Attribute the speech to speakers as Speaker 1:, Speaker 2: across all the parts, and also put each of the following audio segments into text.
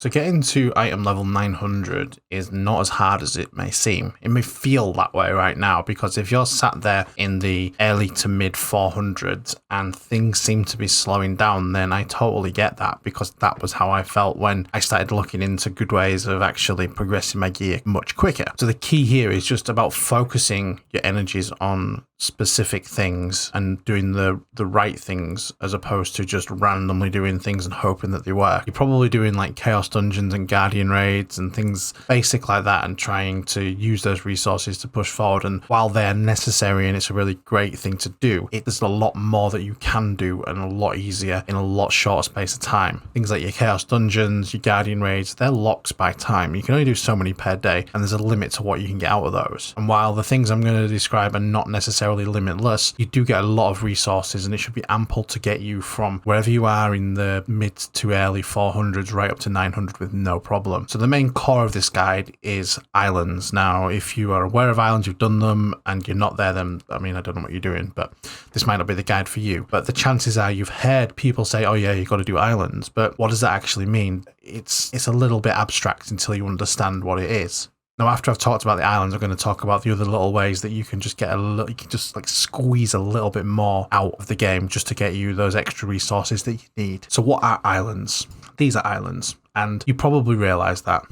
Speaker 1: So getting to item level 900 is not as hard as it may seem. It may feel that way right now, because if you're sat there in the early to mid 400s and things seem to be slowing down, then I totally get that, because that was how I felt when I started looking into good ways of actually progressing my gear much quicker. So the key here is just about focusing your energies on specific things and doing the right things, as opposed to just randomly doing things and hoping that they work. You're probably doing like chaos dungeons and guardian raids and things basic like that, and trying to use those resources to push forward. And while they're necessary and it's a really great thing to do, there's a lot more that you can do, and a lot easier in a lot shorter space of time. Things like your chaos dungeons, your guardian raids, they're locked by time. You can only do so many per day, and there's a limit to what you can get out of those. And while the things I'm going to describe are not necessarily limitless, you do get a lot of resources, and it should be ample to get you from wherever you are in the mid to early 400s right up to 900 with no problem. So the main core of this guide is islands. Now, if you are aware of islands, you've done them, and you're not there, then I mean, I don't know what you're doing, but this might not be the guide for you. But the chances are you've heard people say, oh yeah, you've got to do islands, but what does that actually mean? It's a little bit abstract until you understand what it is. Now, after I've talked about the islands, I'm going to talk about the other little ways that you can just get you can just like squeeze a little bit more out of the game just to get you those extra resources that you need. So what are islands? These are islands, and you probably realize that.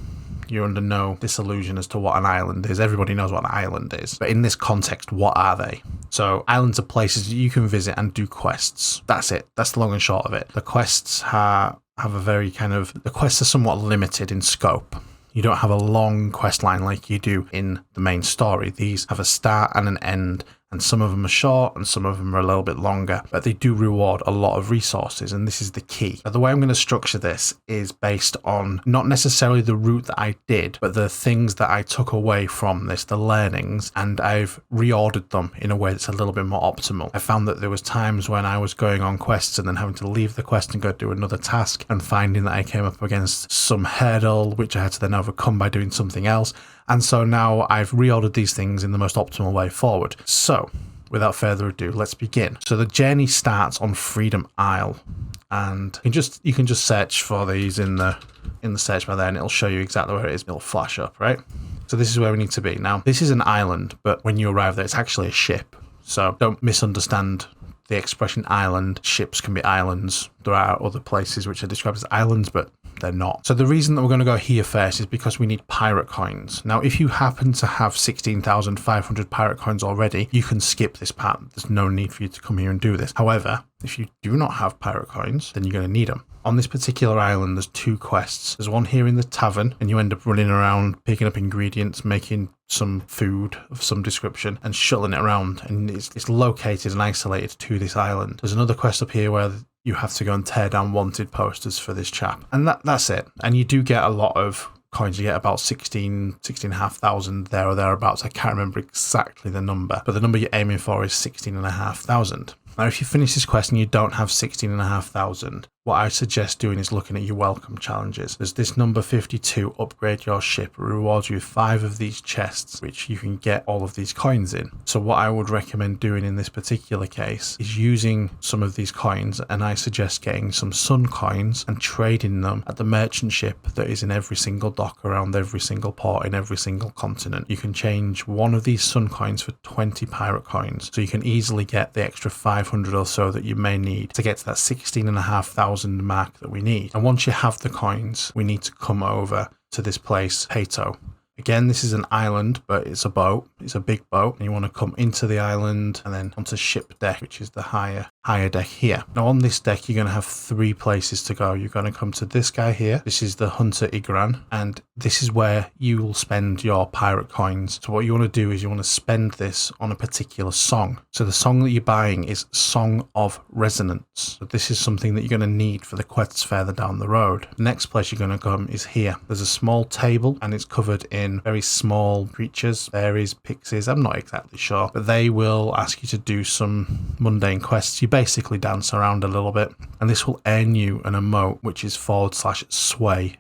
Speaker 1: You're under no disillusion as to what an island is. Everybody knows what an island is. But in this context, what are they? So islands are places you can visit and do quests. That's it. That's the long and short of it. The quests have a very the quests are somewhat limited in scope. You don't have a long quest line like you do in the main story. These have a start and an end, and some of them are short and some of them are a little bit longer, but they do reward a lot of resources, and this is the key. Now, the way I'm going to structure this is based on not necessarily the route that I did, but the things that I took away from this, the learnings, and I've reordered them in a way that's a little bit more optimal. I found that there was times when I was going on quests and then having to leave the quest and go do another task, and finding that I came up against some hurdle which I had to then overcome by doing something else. And so now I've reordered these things in the most optimal way forward. So, without further ado, let's begin. So the journey starts on Freedom Isle, and you can just search for these in the search bar there, and it'll show you exactly where it is. It'll flash up, right? So this is where we need to be. Now, this is an island, but when you arrive there, it's actually a ship. So don't misunderstand the expression island. Ships can be islands. There are other places which are described as islands, but they're not. So the reason that we're going to go here first is because we need pirate coins. Now, if you happen to have 16,500 pirate coins already, you can skip this part. There's no need for you to come here and do this. However, if you do not have pirate coins, then you're going to need them. On this particular island, there's two quests. There's one here in the tavern, and you end up running around, picking up ingredients, making some food of some description, and shuttling it around. And it's located and isolated to this island. There's another quest up here where you have to go and tear down wanted posters for this chap. And that's it. And you do get a lot of coins. You get about 16,500 there or thereabouts. I can't remember exactly the number, but the number you're aiming for is 16,500. Now, if you finish this quest and you don't have 16,500, what I suggest doing is looking at your welcome challenges. There's this number 52, upgrade your ship. It rewards you 5 of these chests, which you can get all of these coins in. So what I would recommend doing in this particular case is using some of these coins, and I suggest getting some sun coins and trading them at the merchant ship that is in every single dock around every single port in every single continent. You can change one of these sun coins for 20 pirate coins, so you can easily get the extra 500 or so that you may need to get to that 16,500 mark that we need. And once you have the coins, we need to come over to this place, Pato. Again, this is an island, but it's a boat. It's a big boat, and you want to come into the island and then onto ship deck, which is the higher deck here. Now, on this deck, you're going to have 3 places to go. You're going to come to this guy here. This is the Hunter Igran, and this is where you will spend your pirate coins. So what you want to do is you want to spend this on a particular song. So the song that you're buying is Song of Resonance. So this is something that you're going to need for the quests further down the road. The next place you're going to come is here. There's a small table, and it's covered in very small creatures, fairies, pixies, I'm not exactly sure, but they will ask you to do some mundane quests. You basically dance around a little bit, and this will earn you an emote, which is /sway,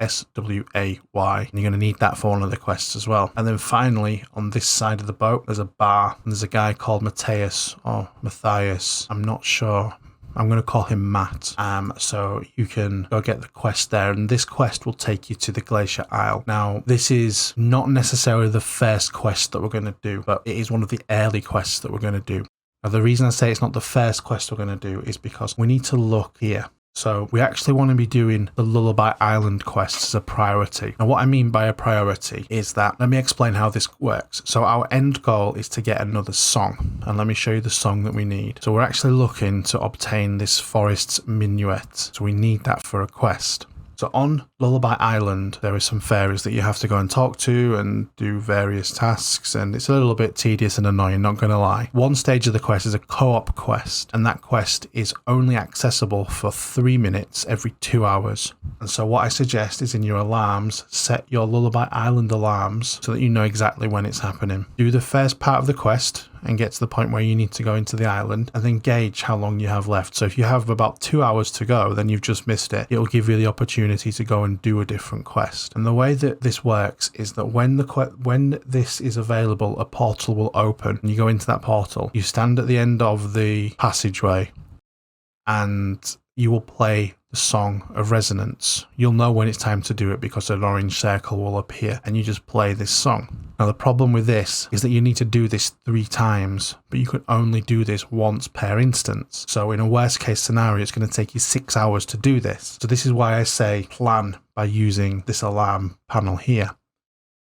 Speaker 1: S-W-A-Y, and you're going to need that for one of the quests as well. And then finally, on this side of the boat, there's a bar, and there's a guy called Matthias, I'm not sure. I'm going to call him Matt. So you can go get the quest there, and this quest will take you to the Glacier Isle. Now, this is not necessarily the first quest that we're going to do, but it is one of the early quests that we're going to do. Now, the reason I say it's not the first quest we're going to do is because we need to look here. So we actually want to be doing the Lullaby Island quest as a priority. Now, what I mean by a priority is that, let me explain how this works. So our end goal is to get another song, and let me show you the song that we need. So we're actually looking to obtain this Forest's Minuet. So we need that for a quest. So on Lullaby Island, there are some fairies that you have to go and talk to and do various tasks, and it's a little bit tedious and annoying, not going to lie. One stage of the quest is a co-op quest, and that quest is only accessible for 3 minutes every 2 hours. And so what I suggest is in your alarms, set your Lullaby Island alarms so that you know exactly when it's happening. Do the first part of the quest and get to the point where you need to go into the island, and then gauge how long you have left. So if you have about 2 hours to go, then you've just missed it. It'll give you the opportunity to go and do a different quest. And the way that this works is that when this is available, a portal will open, and you go into that portal. You stand at the end of the passageway, and you will play the Song of Resonance. You'll know when it's time to do it because an orange circle will appear, and you just play this song. Now, the problem with this is that you need to do this 3 times, but you can only do this once per instance. So in a worst case scenario, it's going to take you 6 hours to do this. So this is why I say plan by using this alarm panel here.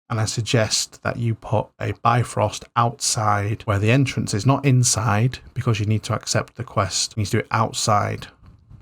Speaker 1: And I suggest that you put a Bifrost outside where the entrance is, not inside, because you need to accept the quest. You need to do it outside.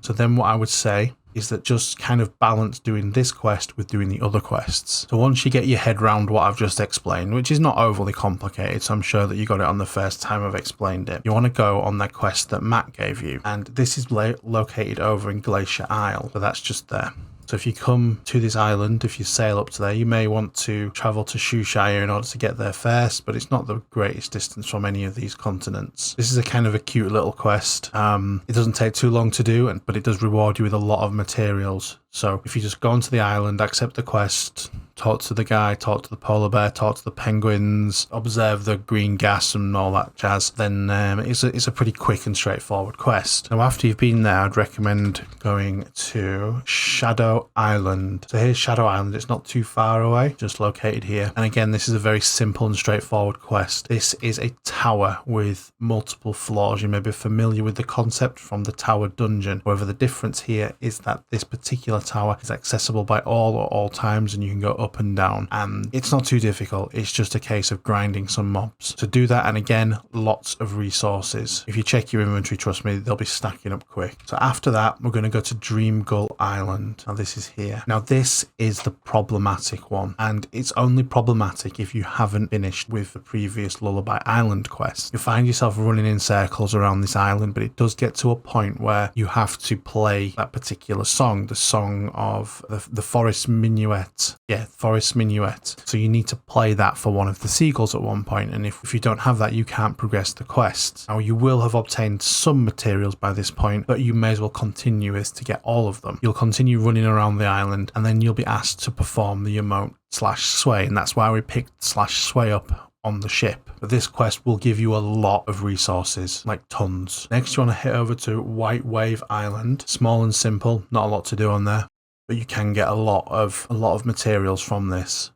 Speaker 1: So then what I would say is that just kind of balance doing this quest with doing the other quests. So once you get your head around what I've just explained, which is not overly complicated, so I'm sure that you got it on the first time I've explained it, you want to go on that quest that Matt gave you. And this is located over in Glacier Isle, so that's just there. So if you come to this island, if you sail up to there, you may want to travel to Shoeshire in order to get there first, but it's not the greatest distance from any of these continents. This is a kind of a cute little quest. It doesn't take too long to do, but it does reward you with a lot of materials. So if you just go onto the island, accept the quest, talk to the guy, talk to the polar bear, talk to the penguins, observe the green gas and all that jazz, then it's a pretty quick and straightforward quest. Now, after you've been there, I'd recommend going to Shadow Island. So here's Shadow Island. It's not too far away, just located here. And again, this is a very simple and straightforward quest. This is a tower with multiple floors. You may be familiar with the concept from the tower dungeon. However, the difference here is that this particular tower is accessible by all at all times, and you can go up and down, and it's not too difficult. It's just a case of grinding some mobs to do that, and again, lots of resources. If you check your inventory, trust me, they'll be stacking up quick. So after that, we're going to go to Dream Gull Island. Now this is here. Now this is the problematic one, and it's only problematic if you haven't finished with the previous Lullaby Island quest. You find yourself running in circles around this island, but it does get to a point where you have to play that particular song, the song of the Forest Minuet. Yeah, Forest Minuet. So you need to play that for one of the seagulls at one point, and if you don't have that, you can't progress the quest. Now, you will have obtained some materials by this point, but you may as well continue as to get all of them. You'll continue running around the island, and then you'll be asked to perform the emote /sway, and that's why we picked /sway up on the ship. But this quest will give you a lot of resources, like tons. Next, you want to head over to White Wave Island. Small and simple, not a lot to do on there, but you can get a lot of materials from this.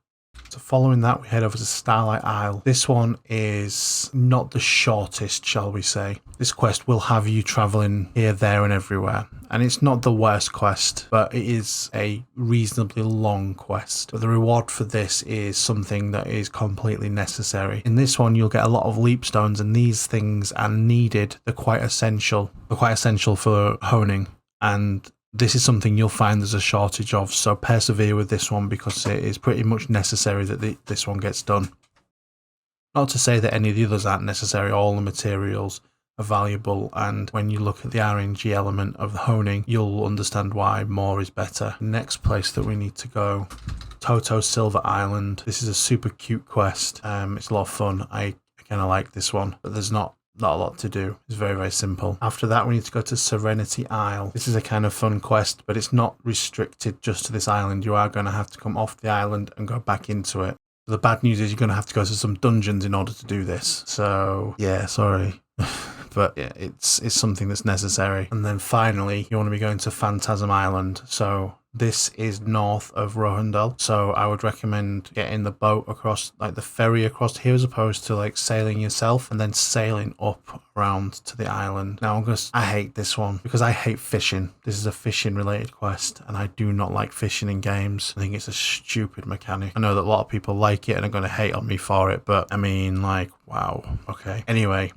Speaker 1: So following that, we head over to Starlight Isle. This one is not the shortest, shall we say. This quest will have you traveling here, there, and everywhere. And it's not the worst quest, but it is a reasonably long quest. But the reward for this is something that is completely necessary. In this one, you'll get a lot of leap stones, and these things are needed. They're quite essential. They're quite essential for honing. And this is something you'll find there's a shortage of, so persevere with this one because it is pretty much necessary that this one gets done. Not to say that any of the others aren't necessary, all the materials are valuable, and when you look at the RNG element of the honing, you'll understand why more is better. Next place that we need to go, Toto Silver Island. This is a super cute quest. It's a lot of fun. I kind of like this one, but there's not a lot to do. It's very, very simple. After that, we need to go to Serenity Isle. This is a kind of fun quest, but it's not restricted just to this island. You are going to have to come off the island and go back into it. The bad news is you're going to have to go to some dungeons in order to do this. So, yeah, sorry. but it's something that's necessary. And then finally, you want to be going to Phantasm Island. So this is north of Rohendel, so I would recommend getting the boat across, like the ferry across here, as opposed to like sailing yourself and then sailing up around to the island. Now I hate this one because I hate fishing. This is a fishing related quest and I do not like fishing in games. I think it's a stupid mechanic. I know that a lot of people like it and are going to hate on me for it, but I mean, like, wow, okay. Anyway,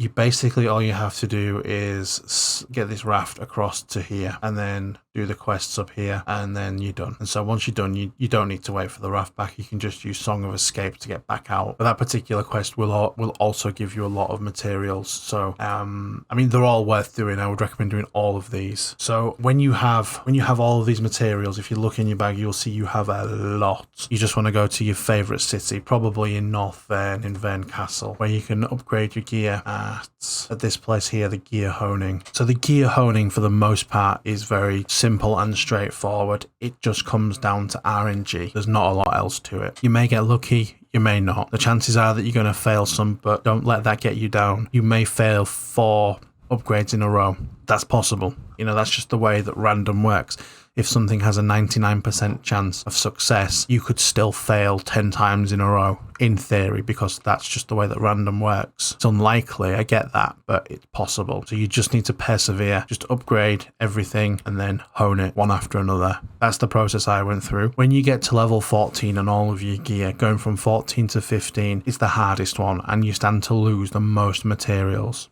Speaker 1: all you have to do is get this raft across to here and then do the quests up here and then you're done. And so once you're done, you don't need to wait for the raft back. You can just use Song of Escape to get back out. But that particular quest will also give you a lot of materials. So I mean, they're all worth doing. I would recommend doing all of these. So when you have all of these materials, if you look in your bag, you'll see you have a lot. You just want to go to your favorite city, probably in North Vern, in Vern Castle, where you can upgrade your gear at this place here, the gear honing. So the gear honing for the most part is very simple and straightforward. It just comes down to RNG. There's not a lot else to it. You may get lucky, you may not. The chances are that you're going to fail some, but don't let that get you down. You may fail 4 upgrades in a row. That's possible. You know, that's just the way that random works. If something has a 99% chance of success, you could still fail 10 times in a row, in theory, because that's just the way that random works. It's unlikely, I get that, but it's possible. So you just need to persevere, just upgrade everything and then hone it one after another. That's the process I went through. When you get to level 14 on all of your gear, going from 14 to 15 is the hardest one, and you stand to lose the most materials.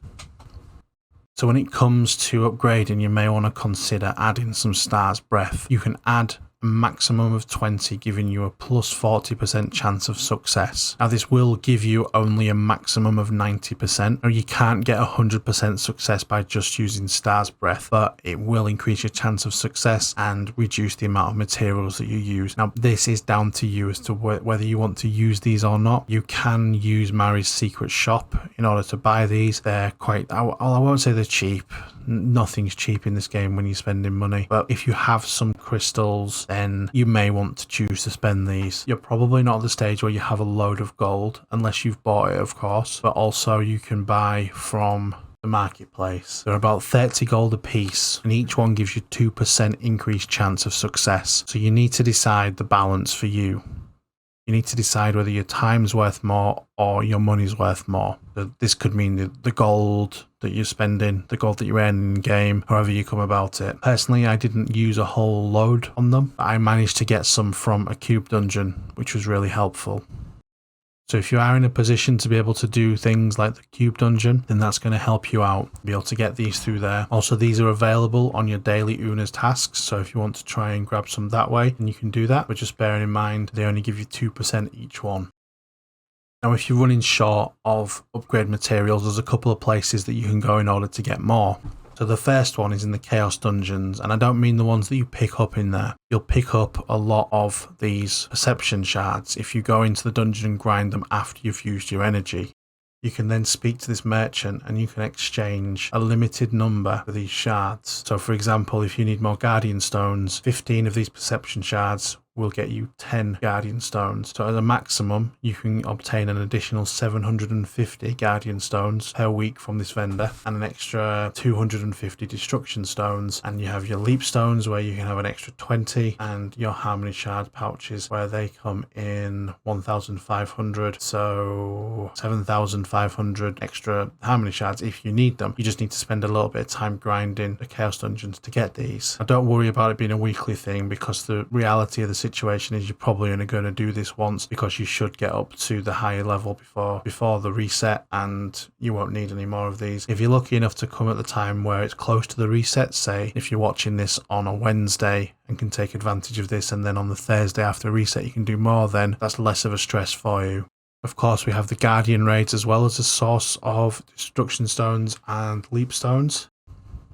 Speaker 1: So when it comes to upgrading, you may want to consider adding some Star's Breath. You can add a maximum of 20, giving you a plus 40% chance of success. Now this will give you only a maximum of 90%, or you can't get 100% success by just using Star's Breath, but it will increase your chance of success and reduce the amount of materials that you use. Now this is down to you as to whether you want to use these or not. You can use Mari's secret shop in order to buy these. They're quite, I won't say they're cheap. Nothing's cheap in this game when you're spending money, but if you have some crystals, then you may want to choose to spend these. You're probably not at the stage where you have a load of gold, unless you've bought it, of course, but also you can buy from the marketplace. They're about 30 gold a piece, and each one gives you 2% increased chance of success. So you need to decide the balance for you. You need to decide whether your time's worth more or your money's worth more. This could mean the gold that you're spending, the gold that you're earning in game, however you come about it. Personally, I didn't use a whole load on them. I managed to get some from a cube dungeon, which was really helpful. So if you are in a position to be able to do things like the cube dungeon, then that's going to help you out, be able to get these through there. Also, these are available on your daily Una's tasks, so if you want to try and grab some that way, then you can do that, but just bearing in mind they only give you 2% each one. Now, if you're running short of upgrade materials, there's a couple of places that you can go in order to get more. So the first one is in the Chaos Dungeons, and I don't mean the ones that you pick up in there. You'll pick up a lot of these perception shards if you go into the dungeon and grind them after you've used your energy. You can then speak to this merchant and you can exchange a limited number of these shards. So for example, if you need more Guardian Stones, 15 of these perception shards will get you 10 Guardian Stones. So as a maximum, you can obtain an additional 750 Guardian Stones per week from this vendor and an extra 250 Destruction Stones. And you have your Leap Stones where you can have an extra 20 and your Harmony Shard pouches where they come in 1,500. So 7,500 extra Harmony Shards if you need them. You just need to spend a little bit of time grinding the Chaos Dungeons to get these. Now don't worry about it being a weekly thing, because the reality of the situation is you're probably only going to do this once, because you should get up to the higher level before the reset, and you won't need any more of these. If you're lucky enough to come at the time where it's close to the reset, say if you're watching this on a Wednesday and can take advantage of this, and then on the Thursday after reset you can do more, then that's less of a stress for you. Of course, we have the Guardian raids as well as a source of Destruction Stones and Leap Stones.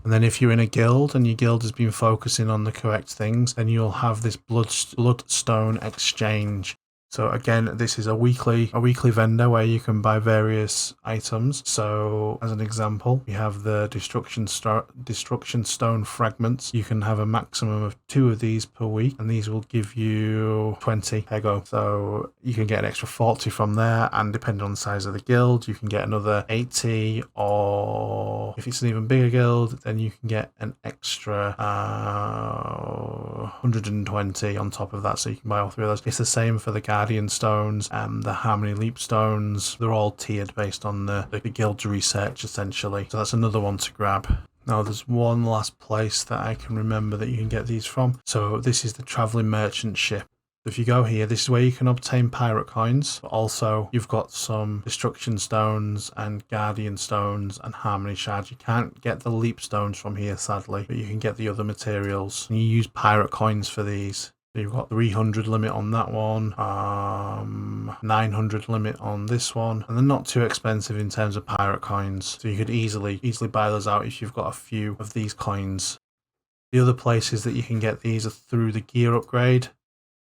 Speaker 1: And then if you're in a guild and your guild has been focusing on the correct things, then you'll have this bloodstone exchange. So again, this is a weekly vendor where you can buy various items. So as an example, we have the destruction stone fragments. You can have a maximum of 2 of these per week, and these will give you 20 pego. So you can get an extra 40 from there, and depending on the size of the guild, you can get another 80, or if it's an even bigger guild, then you can get an extra 120 on top of that. So you can buy all 3 of those. It's the same for the Guardian Stones and the Harmony Leap Stones. They're all tiered based on the guild's research, essentially. So that's another one to grab. Now there's one last place that I can remember that you can get these from. So this is the Travelling Merchant Ship. If you go here, this is where you can obtain pirate coins, but also you've got some destruction stones and guardian stones and harmony shards. You can't get the leap stones from here, sadly, but you can get the other materials. And you use pirate coins for these. So you've got 300 limit on that one, 900 limit on this one, and they're not too expensive in terms of pirate coins. So you could easily buy those out if you've got a few of these coins. The other places that you can get these are through the gear upgrade.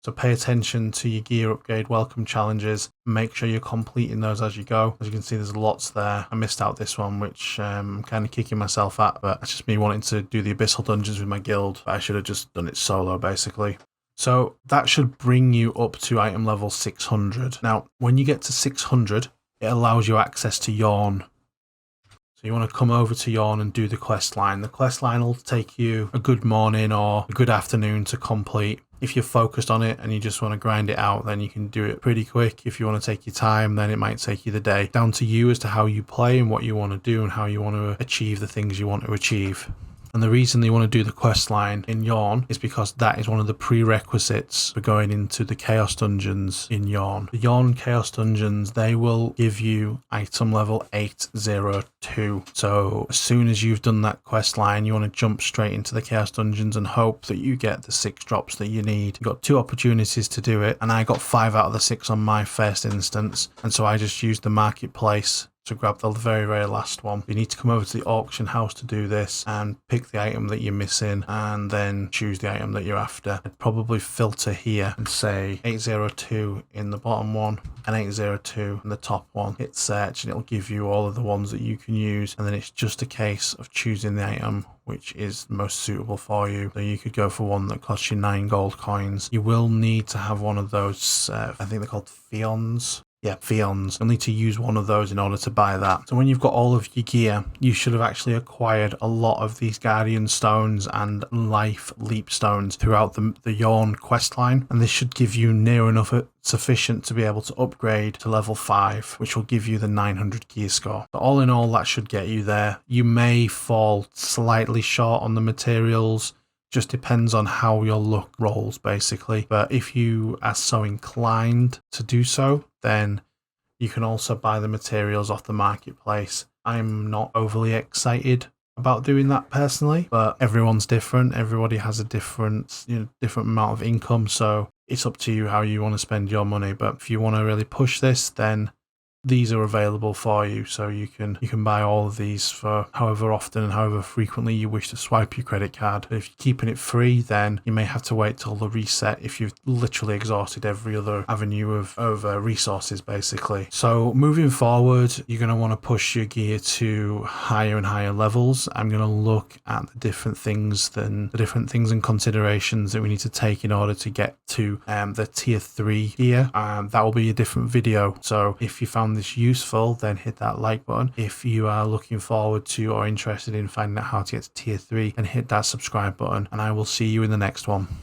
Speaker 1: So pay attention to your gear upgrade welcome challenges. Make sure you're completing those as you go. As you can see, there's lots there. I missed out this one, which I'm kind of kicking myself at, but it's just me wanting to do the Abyssal Dungeons with my guild. I should have just done it solo, basically. So that should bring you up to item level 600. Now, when you get to 600, it allows you access to Yorn. So you want to come over to Yorn and do the quest line. The quest line will take you a good morning or a good afternoon to complete. If you're focused on it and you just want to grind it out, then you can do it pretty quick. If you want to take your time, then it might take you the day. Down to you as to how you play and what you want to do and how you want to achieve the things you want to achieve. And the reason they want to do the quest line in Yorn is because that is one of the prerequisites for going into the Chaos Dungeons in Yorn. The Yorn Chaos Dungeons, they will give you item level 802. So as soon as you've done that quest line, you want to jump straight into the Chaos Dungeons and hope that you get the 6 drops that you need. You've got 2 opportunities to do it, and I got 5 out of the 6 on my first instance. And so I just used the marketplace to grab the very, very last one. You need to come over to the auction house to do this and pick the item that you're missing and then choose the item that you're after. I'd probably filter here and say 802 in the bottom one and 802 in the top one. Hit search and it'll give you all of the ones that you can use, and then it's just a case of choosing the item which is most suitable for you. So you could go for one that costs you 9 gold coins. You will need to have one of those, I think they're called Fions. Yeah, Fions. You'll need to use one of those in order to buy that. So when you've got all of your gear, you should have actually acquired a lot of these Guardian Stones and Life Leap Stones throughout the Yorn quest line. And this should give you near enough sufficient to be able to upgrade to level 5, which will give you the 900 gear score. So all in all, that should get you there. You may fall slightly short on the materials. Just depends on how your luck rolls, basically. But if you are so inclined to do so, then you can also buy the materials off the marketplace. I'm not overly excited about doing that personally, but everyone's different. Everybody has a different amount of income, so it's up to you how you want to spend your money. But if you want to really push this, then these are available for you, so you can buy all of these for however often and however frequently you wish to swipe your credit card. But if you're keeping it free, then you may have to wait till the reset if you've literally exhausted every other avenue of resources, basically. So moving forward, you're going to want to push your gear to higher and higher levels. I'm going to look at the different things and considerations that we need to take in order to get to the tier 3 gear. That will be a different video. So if you found this useful, then hit that like button. If you are looking forward to or interested in finding out how to get to tier 3, then hit that subscribe button, and I will see you in the next one.